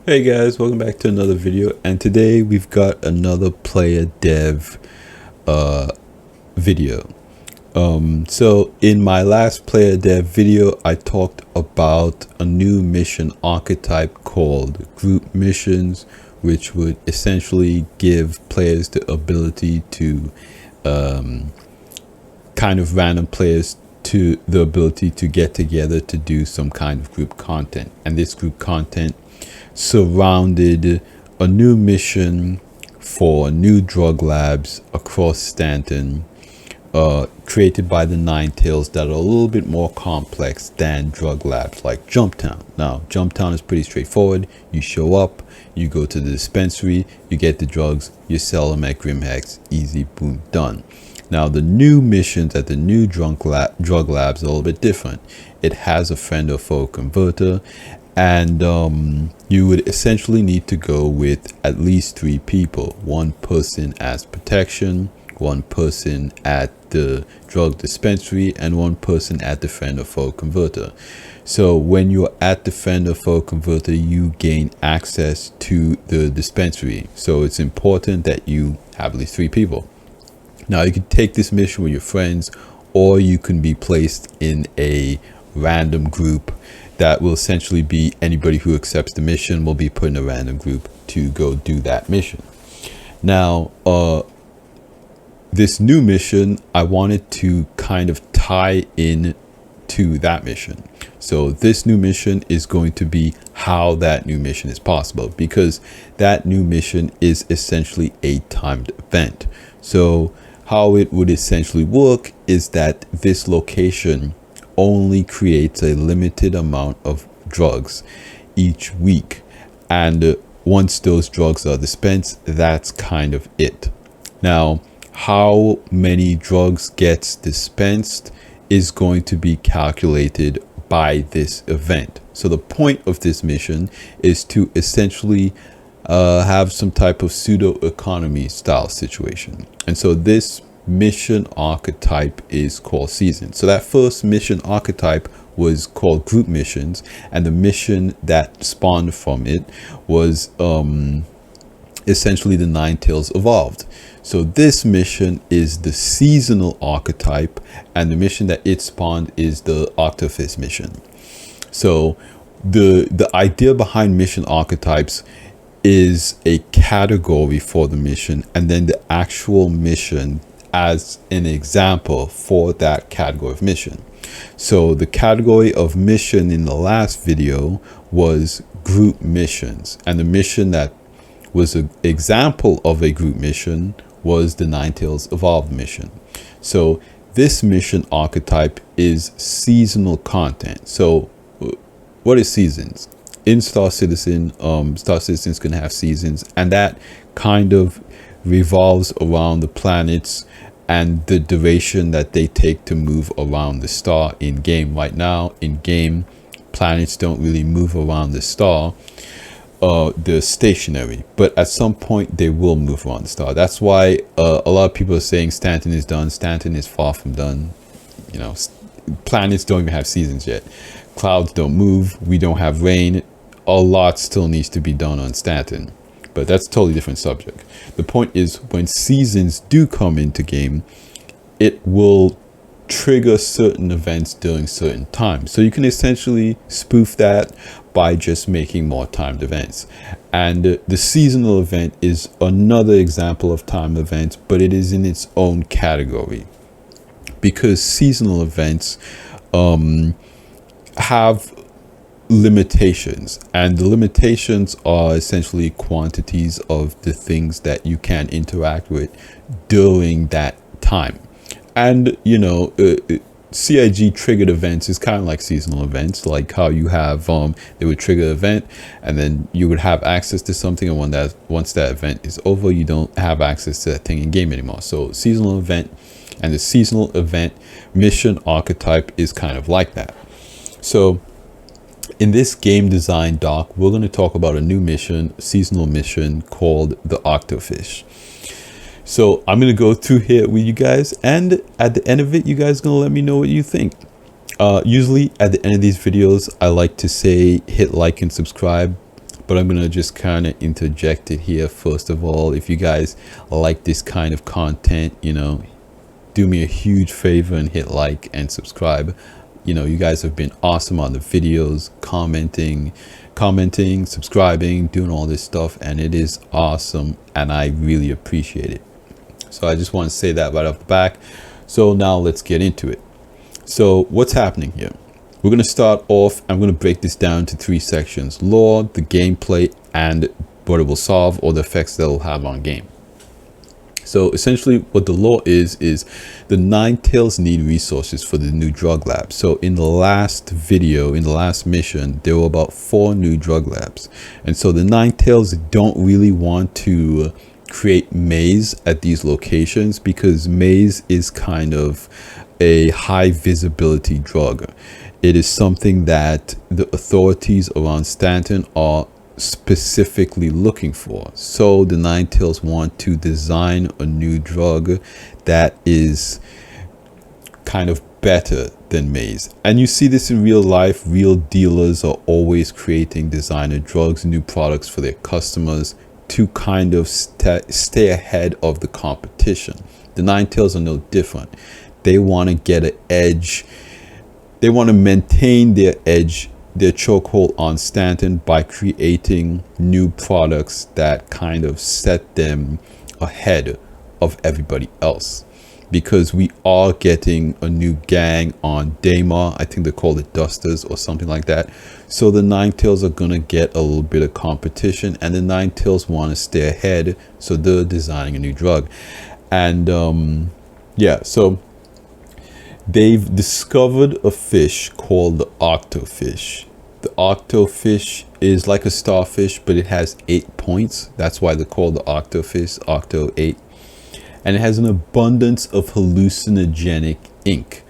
Hey guys, welcome back to another video, and today we've got another player dev uh video. So in my last player dev video I talked about a new mission archetype called group missions, which would essentially give players the ability to kind of random players to the ability to get together to do some kind of group content. And this group content surrounded a new mission for new drug labs across Stanton, created by the Nine Tails, that are a little bit more complex than drug labs like Jumptown. Now, Jumptown is pretty straightforward. You show up, you go to the dispensary, you get the drugs, you sell them at Grimhex, easy, boom, done. Now, the new missions at the new drug labs are a little bit different. It has a friend or foe converter, and you would essentially need to go with at least 3 people. One person as protection, one person at the drug dispensary, and one person at the friend or foe converter. So when you're at the friend or foe converter, you gain access to the dispensary. So it's important that you have at least 3 people. Now, you can take this mission with your friends, or you can be placed in a random group that will essentially be anybody who accepts the mission will be put in a random group to go do that mission. Now, this new mission, I wanted to kind of tie in to that mission. So this new mission is going to be how that new mission is possible, because that new mission is essentially a timed event. So how it would essentially work is that this location only creates a limited amount of drugs each week, and once those drugs are dispensed, that's kind of it. Now, how many drugs gets dispensed is going to be calculated by this event. So the point of this mission is to essentially have some type of pseudo economy style situation. And so this mission archetype is called seasons. So that first mission archetype was called group missions, and the mission that spawned from it was essentially the Nine Tails evolved. So this mission is the seasonal archetype, and the mission that it spawned is the Octofish mission. So the idea behind mission archetypes is a category for the mission, and then the actual mission as an example for that category of mission. So the category of mission in the last video was group missions, and the mission that was an example of a group mission was the Nine Tails Evolved mission. So this mission archetype is seasonal content. So what is seasons? In Star Citizen, Star Citizen's gonna have seasons, and that kind of revolves around the planets and the duration that they take to move around the star in game. Right now, in game, planets don't really move around the star. They're stationary, but at some point they will move around the star. That's why a lot of people are saying Stanton is done. Stanton is far from done. You know, planets don't even have seasons yet. Clouds don't move. We don't have rain. A lot still needs to be done on Stanton, but that's a totally different subject. The point is, when seasons do come into game, it will trigger certain events during certain times. So you can essentially spoof that by just making more timed events. And the seasonal event is another example of timed events, but it is in its own category, because seasonal events have limitations, and the limitations are essentially quantities of the things that you can interact with during that time. And you know, CIG triggered events is kind of like seasonal events, like how you have they would trigger an event and then you would have access to something, and once that event is over, you don't have access to that thing in game anymore. So seasonal event, and the seasonal event mission archetype is kind of like that. So in this game design doc, we're going to talk about a new mission, seasonal mission called the Octofish. So I'm going to go through here with you guys, and at the end of it, you guys are going to let me know what you think. Usually at the end of these videos, I like to say hit like and subscribe. but I'm gonna just kind of interject it here. First of all, if you guys like this kind of content, do me a huge favor and hit like and subscribe. You guys have been awesome on the videos, commenting, subscribing, doing all this stuff, and it is awesome, and I really appreciate it. So I just want to say that right off the back. So now let's get into it. So what's happening here? We're going to start off, I'm going to break this down to 3 sections: lore, the gameplay, and what it will solve, or the effects that it will have on game. So essentially what the lore is the Ninetales need resources for the new drug lab. So in the last video, in the last mission, there were about 4 new drug labs. And so the Ninetales don't really want to create maze at these locations, because maze is kind of a high visibility drug. It is something that the authorities around Stanton are specifically looking for. So the Ninetales want to design a new drug that is kind of better than maze. And you see this in real life. Real dealers are always creating designer drugs, new products for their customers to kind of stay ahead of the competition. The Ninetales are no different. They want to get an edge. They want to maintain their edge, their chokehold on Stanton, by creating new products that kind of set them ahead of everybody else. Because we are getting a new gang on Daymar. I think they call it Dusters or something like that. So the Ninetales are going to get a little bit of competition, and the Ninetales want to stay ahead, so they're designing a new drug. And yeah, so they've discovered a fish called the octofish. The octofish is like a starfish, but it has 8 points. That's why they're called the octofish, octo 8. And it has an abundance of hallucinogenic ink.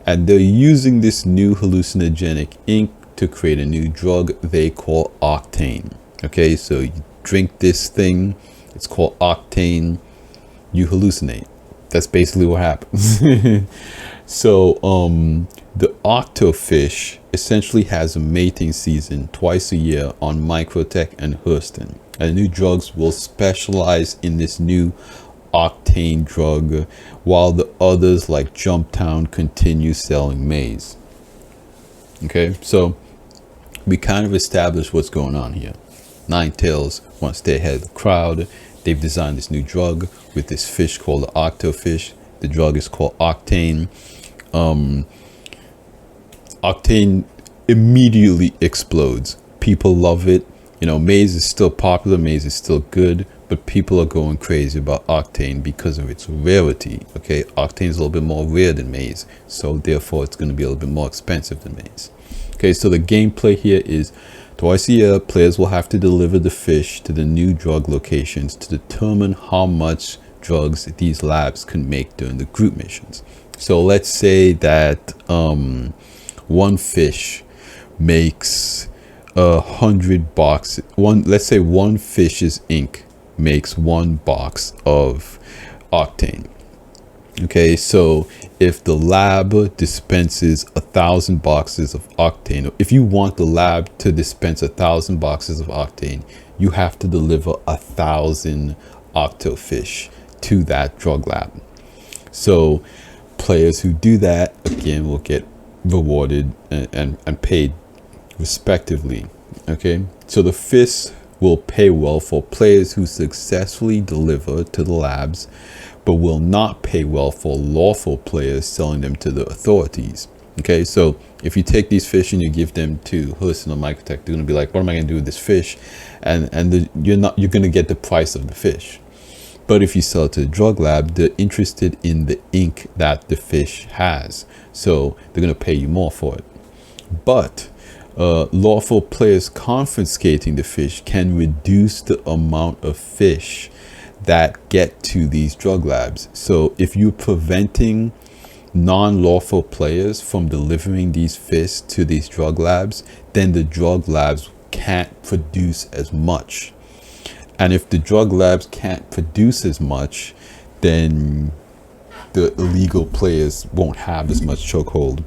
And they're using this new hallucinogenic ink to create a new drug they call octane. Okay, so you drink this thing, it's called octane, you hallucinate. That's basically what happens. So the octofish essentially has a mating season twice a year on Microtech and Hurston, and new drugs will specialize in this new octane drug, while the others like Jumptown continue selling maize. Okay, so we kind of established what's going on here. Ninetales want to stay ahead of the crowd. They've designed this new drug with this fish called the octofish. The drug is called octane. Octane immediately explodes. People love it. Maize is still popular, maize is still good, but people are going crazy about octane because of its rarity. Okay, octane is a little bit more rare than maize, so therefore it's going to be a little bit more expensive than maize. Okay, so the gameplay here is twice a year, players will have to deliver the fish to the new drug locations to determine how much drugs these labs can make during the group missions. So let's say that one fish makes 100 boxes. Let's say one fish's ink makes 1 box of octane. Okay, so if the lab dispenses 1,000 boxes of octane, if you want the lab to dispense 1,000 boxes of octane, you have to deliver 1,000 octofish to that drug lab. So players who do that, again, will get rewarded and paid respectively. Okay, so the fish will pay well for players who successfully deliver to the labs, but will not pay well for lawful players selling them to the authorities. Okay, so if you take these fish and you give them to Hurston or Microtech, they're going to be like, what am I going to do with this fish? You're going to get the price of the fish. But if you sell it to the drug lab, they're interested in the ink that the fish has, so they're going to pay you more for it. But lawful players confiscating the fish can reduce the amount of fish that get to these drug labs. So if you're preventing non-lawful players from delivering these fish to these drug labs, then the drug labs can't produce as much. And if the drug labs can't produce as much, then the illegal players won't have as much chokehold,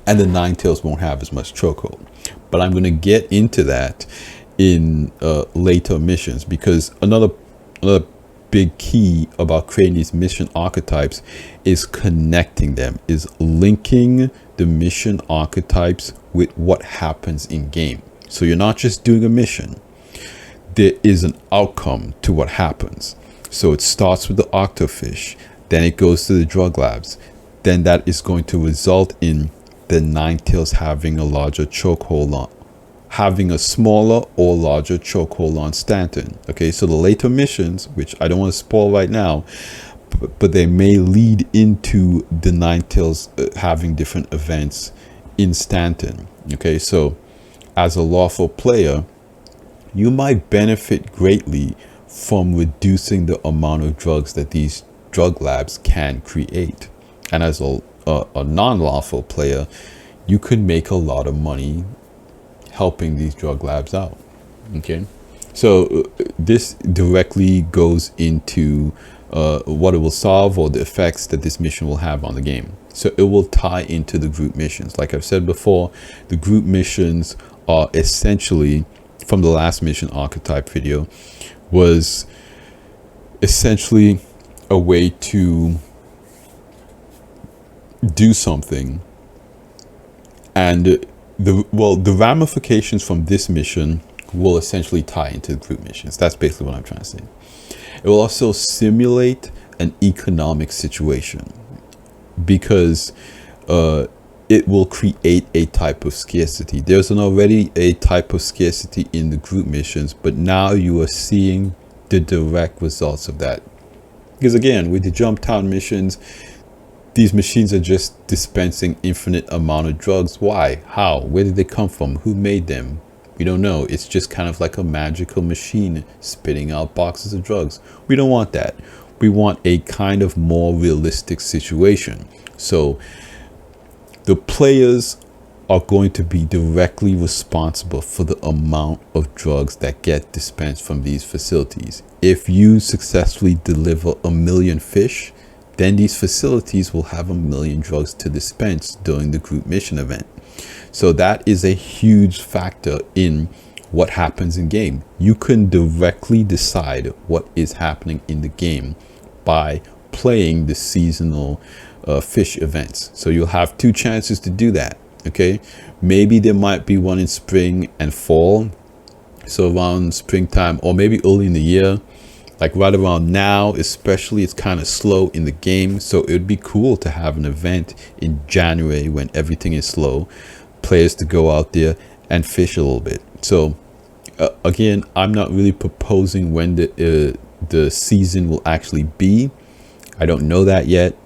and the Ninetales won't have as much chokehold. But I'm going to get into that in later missions, because another big key about creating these mission archetypes is connecting them, is linking the mission archetypes with what happens in game. So you're not just doing a mission, there is an outcome to what happens. So it starts with the octofish, then it goes to the drug labs, then that is going to result in the Ninetales having a larger chokehold on, having a smaller or larger chokehold on Stanton. Okay, so the later missions, which I don't want to spoil right now, but they may lead into the Ninetales having different events in Stanton. Okay, so as a lawful player, you might benefit greatly from reducing the amount of drugs that these drug labs can create. And as a non-lawful player, you could make a lot of money helping these drug labs out. Okay, so this directly goes into what it will solve, or the effects that this mission will have on the game. So it will tie into the group missions. Like I've said before, the group missions are essentially, from the last mission archetype video, was essentially a way to do something, and the ramifications from this mission will essentially tie into the group missions. That's basically what I'm trying to say. It will also simulate an economic situation, because it will create a type of scarcity. There's already a type of scarcity in the group missions, but now you are seeing the direct results of that. Because again, with the jump town missions, these machines are just dispensing infinite amount of drugs. Why? How? Where did they come from? Who made them? We don't know. It's just kind of like a magical machine spitting out boxes of drugs. We don't want that. We want a kind of more realistic situation. So the players are going to be directly responsible for the amount of drugs that get dispensed from these facilities. If you successfully deliver 1 million fish, then these facilities will have 1 million drugs to dispense during the group mission event. So that is a huge factor in what happens in game. You can directly decide what is happening in the game by playing the seasonal fish events. So you'll have 2 chances to do that. Okay, maybe there might be one in spring and fall, so around springtime, or maybe early in the year, like right around now especially. It's kind of slow in the game, so it would be cool to have an event in January when everything is slow, players to go out there and fish a little bit. So again, I'm not really proposing when the season will actually be. I don't know that yet.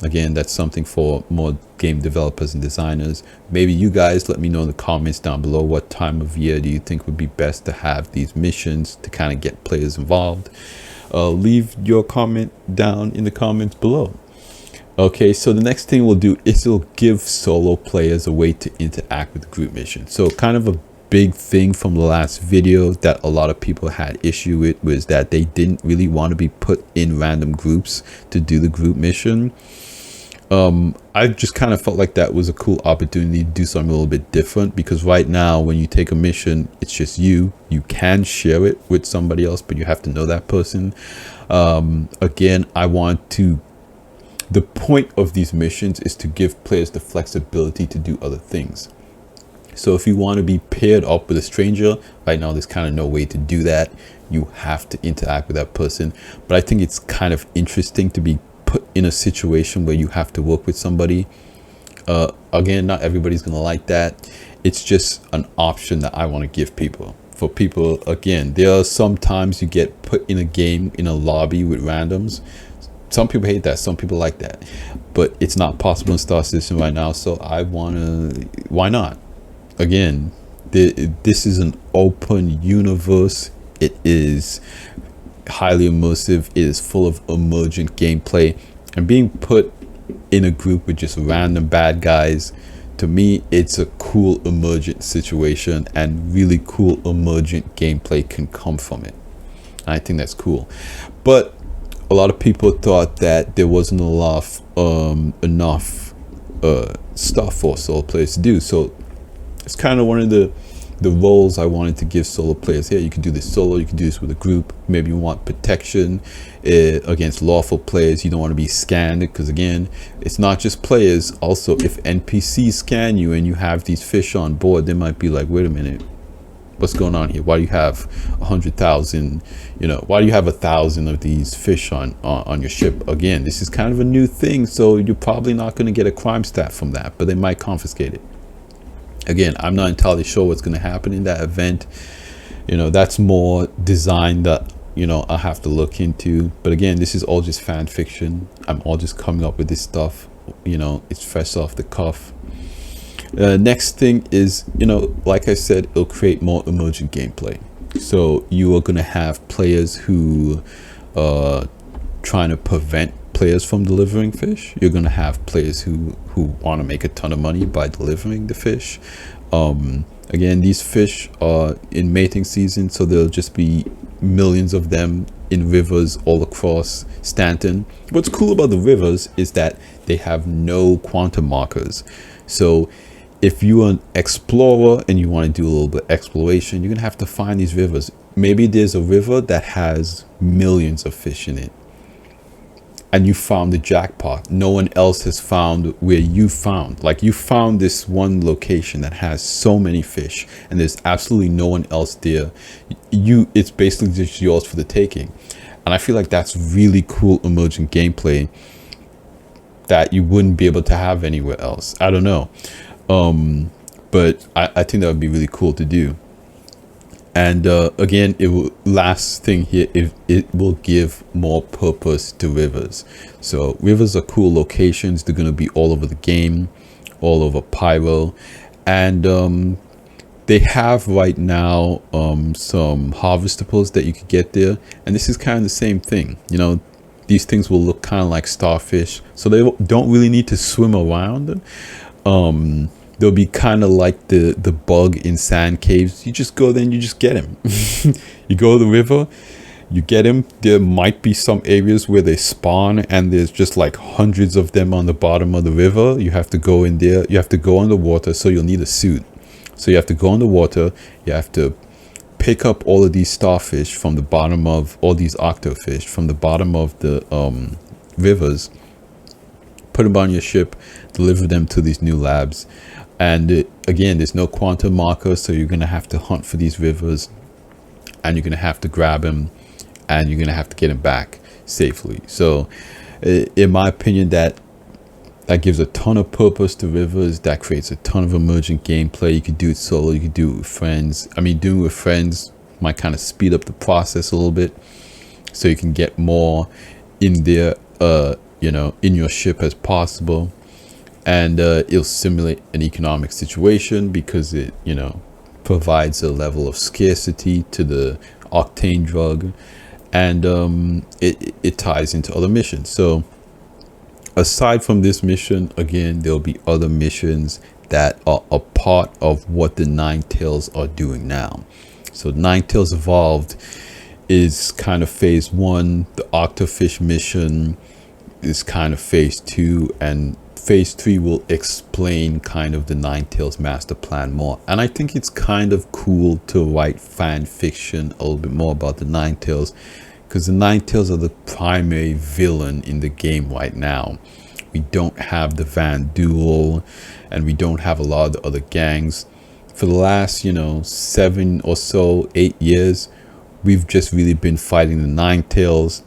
Again, that's something for more game developers and designers. Maybe you guys let me know in the comments down below, what time of year do you think would be best to have these missions to kind of get players involved. Leave your comment down in the comments below. Okay, so the next thing we'll do is it'll give solo players a way to interact with the group mission. So kind of a big thing from the last video that a lot of people had issue with was that they didn't really want to be put in random groups to do the group mission. I just kind of felt like that was a cool opportunity to do something a little bit different, because right now when you take a mission, it's just you can share it with somebody else, but you have to know that person. Again, the point of these missions is to give players the flexibility to do other things. So if you want to be paired up with a stranger, right now there's kind of no way to do that. You have to interact with that person. But I think it's kind of interesting to be put in a situation where you have to work with somebody. Again, not everybody's going to like that. It's just an option that I want to give people. For people, again, there are sometimes you get put in a game, in a lobby with randoms. Some people hate that, some people like that. But it's not possible in Star Citizen right now, so why not? Again, this is an open universe. It is highly immersive. It is full of emergent gameplay, and being put in a group with just random bad guys, to me, it's a cool emergent situation, and really cool emergent gameplay can come from it. And I think that's cool. But a lot of people thought that there wasn't enough stuff for solo players to do. So it's kind of one of the the roles I wanted to give solo players here. You can do this solo, you can do this with a group. Maybe you want protection against lawful players. You don't want to be scanned, because again, it's not just players. Also, if NPCs scan you and you have these fish on board, they might be like, wait a minute, what's going on here? Why do you have 100,000, why do you have 1,000 of these fish on your ship? Again, this is kind of a new thing, so you're probably not going to get a crime stat from that, but they might confiscate it. Again, I'm not entirely sure what's going to happen in that event. That's more design that I'll have to look into. But again, this is all just fan fiction. I'm all just coming up with this stuff. It's fresh off the cuff. Next thing is, like I said, it'll create more emergent gameplay. So you are going to have players who are trying to prevent players from delivering fish. You're going to have players who want to make a ton of money by delivering the fish. Again, these fish are in mating season, so there'll just be millions of them in rivers all across Stanton. What's cool about the rivers is that they have no quantum markers. So if you're an explorer and you want to do a little bit of exploration, you're gonna have to find these rivers. Maybe there's a river that has millions of fish in it, and you found the jackpot. No one else has found where you found. Like, you found this one location that has so many fish, and there's absolutely no one else there. It's basically just yours for the taking. And I feel like that's really cool emergent gameplay that you wouldn't be able to have anywhere else. I don't know. But I think that would be really cool to do. And again, last thing here, it will give more purpose to rivers. So rivers are cool locations. They're going to be all over the game, all over Pyro. And they have right now some harvestables that you could get there. And this is kind of the same thing. These things will look kind of like starfish. So they don't really need to swim around. They'll be kind of like the bug in sand caves. You just go there and you just get him. You go to the river, you get him. There might be some areas where they spawn and there's just like hundreds of them on the bottom of the river. You have to go in there. You have to go underwater, so you'll need a suit. So you have to go underwater. You have to pick up all of these starfish from the bottom of, all these octofish from the bottom of the rivers, put them on your ship, deliver them to these new labs. And again, there's no quantum marker, so you're going to have to hunt for these rivers, and you're going to have to grab them, and you're going to have to get them back safely. So in my opinion, that gives a ton of purpose to rivers. That creates a ton of emergent gameplay. You could do it solo, you could do it with friends. I mean, doing it with friends might kind of speed up the process a little bit, so you can get more in there, in your ship as possible. And it'll simulate an economic situation, because it provides a level of scarcity to the octane drug, and it ties into other missions. So aside from this mission, again, there'll be other missions that are a part of what the Nine Tails are doing now. So Nine Tails Evolved is kind of phase 1. The Octofish mission is kind of phase 2, and phase 3 will explain kind of the Nine Tails master plan more. And I think it's kind of cool to write fan fiction a little bit more about the Nine Tails, because the Nine Tails are the primary villain in the game right now. We don't have the Van Duel, and we don't have a lot of the other gangs. For the last 7 or so 8 years, we've just really been fighting the Nine Tails,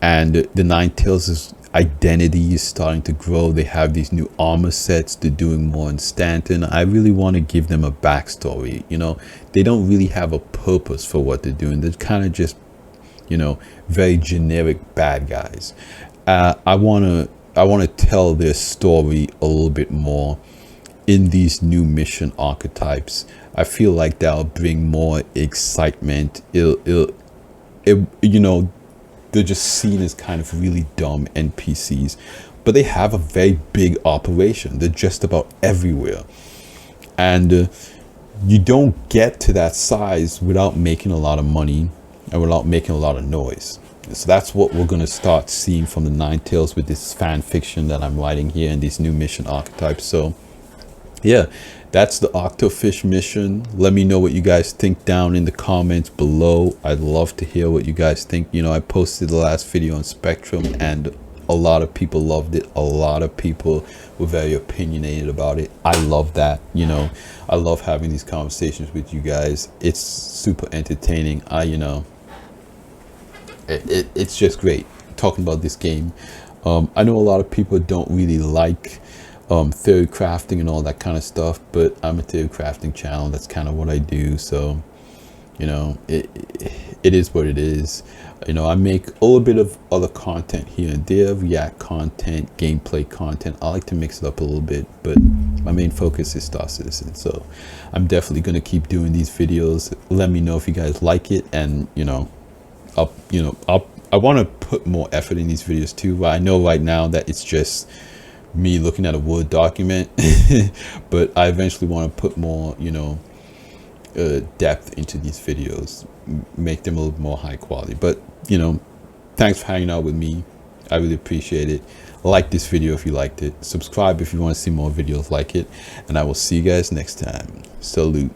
and the Nine Tails' identity is starting to grow. They have these new armor sets. They're doing more in Stanton. I really want to give them a backstory. They don't really have a purpose for what they're doing. They're kind of just very generic bad guys. I want to tell their story a little bit more in these new mission archetypes. I feel like that'll bring more excitement. They're just seen as kind of really dumb NPCs, but they have a very big operation. They're just about everywhere, and you don't get to that size without making a lot of money and without making a lot of noise. So that's what we're going to start seeing from the Nine Tails with this fan fiction that I'm writing here and these new mission archetypes. So yeah, that's the octofish mission. Let me know what you guys think down in the comments below. I'd love to hear what you guys think. You know, I posted the last video on Spectrum and a lot of people loved it. A lot of people were very opinionated about it. I love that. You know, I love having these conversations with you guys. It's super entertaining. It's just great talking about this game. I know a lot of people don't really like theory crafting and all that kind of stuff, but I'm a theory crafting channel. That's kind of what I do. So, you know, it is what it is. You know, I make a little bit of other content here and there, React content, gameplay content. I like to mix it up a little bit, but my main focus is Star Citizen. So I'm definitely going to keep doing these videos. Let me know if you guys like it, and I want to put more effort in these videos too. I know right now that it's just me looking at a Word document, but I eventually want to put more, depth into these videos, make them a little more high quality. But thanks for hanging out with me. I really appreciate it. Like this video if you liked it. Subscribe if you want to see more videos like it, and I will see you guys next time. Salute.